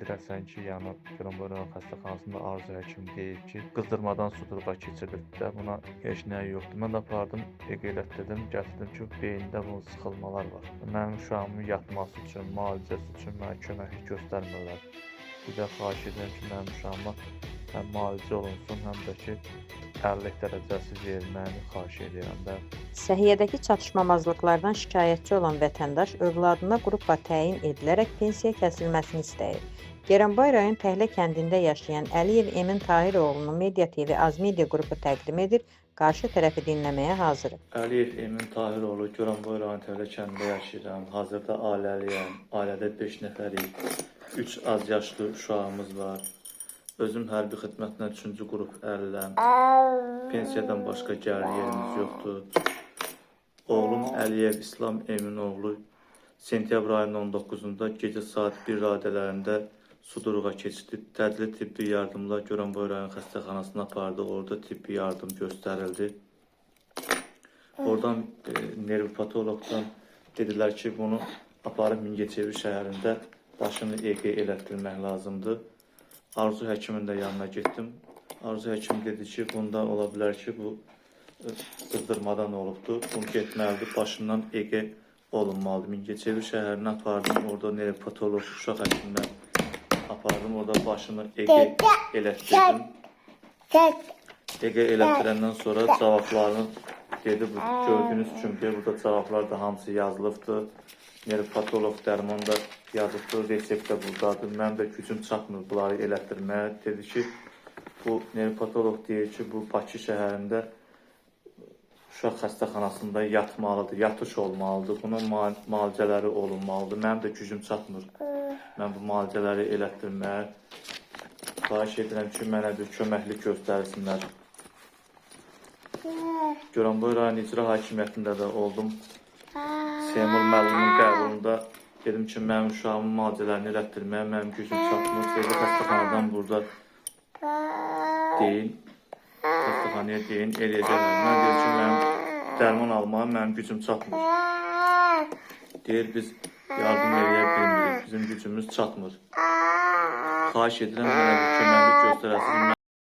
bilirsən ki, yəni Goranboy rayon xəstəxanasında Arzu həkim deyib ki, qızdırmadan sudurqa keçirilib də, buna heç nəyi yoxdur. Mən də apardım, elətdirdim, gətirdim ki, beynində bu sıxılmalar var. Mənim uşağımın yatması üçün, müalicəsi üçün mənə köməklik göstərmirlər. Bir də xahiş edirəm ki, mənim uşağıma həm müalicə olunsun, həm də ki, 50 dərəcəsi verilməyini xahiş edirəm də. Səhiyyədəki çatışmamazlıqlardan şikayətçi olan vətəndaş övladına qrupa təyin edilərək pensiya kəsilməsini istəyir. Goranboy rayon Təhlə kəndində yaşayan Əliyev Emin Tahiroğlunu Media TV Azmedia qrupu təqdim edir, qarşı tərəfi dinləməyə hazırıq. Əliyev Emin Tahiroğlu, Goranboy rayon Təhlə kəndində yaşayıram. Hazırda ailəliyəm. Ailədə 5 nəfərik. 3 az yaşlı uşağımız var. Özüm hərbi xidmətlə 3-cü qrup əliləm. Pensiyadan başqa gəlir yerimiz yoxdur. Oğlum Əliyev İslam Eminoğlu sentyabr ayının 19-da gecə saat 1 radələrində sudurğa keçdi. Təcili tibbi yardımla Goranboy rayon xəstəxanasına apardı. Orada tibbi yardım göstərildi. Oradan nevropatoloqdan dedilər ki, bunu aparıb Mingəçevir şəhərində başını EQ elətdirmək lazımdır. Arzu həkimin də yanına getdim. Arzu həkim dedi ki, bunda ola bilər ki, bu qızdırmadan olubdur. Bunu getməlidir, başından EQ olunmalıdır. Mingəçevir şəhərinə apardım, orada nevropatoloq uşaq həkiminə apardım, orada başını EQ elətdirdim. EQ elətdirəndən sonra cavablarını dedi, bu gördüyünüz kimi burada cavablar da hamısı yazılıbdır. Nevropatoloq dərman da yazıbdır, resept də buradadır. Mənim də gücüm çatmır bunları elətdirməyə. Dedi ki, bu nevropatoloq deyir ki, bu Bakı şəhərində uşaq xəstəxanasında yatmalıdır, yatış olmalıdır. Bunun müalicələri olunmalıdır. Mənim də gücüm çatmır. Mən bu müalicələri elətdirməyə xahiş edirəm ki, mənə bir köməklik göstərsinlər. Goranboy rayon icra hakimiyyətində də oldum. Seymur müəllimin qəbulunda dedim ki, mənim uşağımın müalicələrini elətdirməyə mənim gücüm çatmır. Sevgi xəstəxanadan burada deyin, xəstəxanaya deyin, eləyəcəklər. Mən deyir ki, mənim dərman almağa mənim gücüm çatmır. Deyir, biz yardım eləyə bilmirik, bizim gücümüz çatmır. Xahiş edirəm, mənə bir köməklik göstərəsiniz.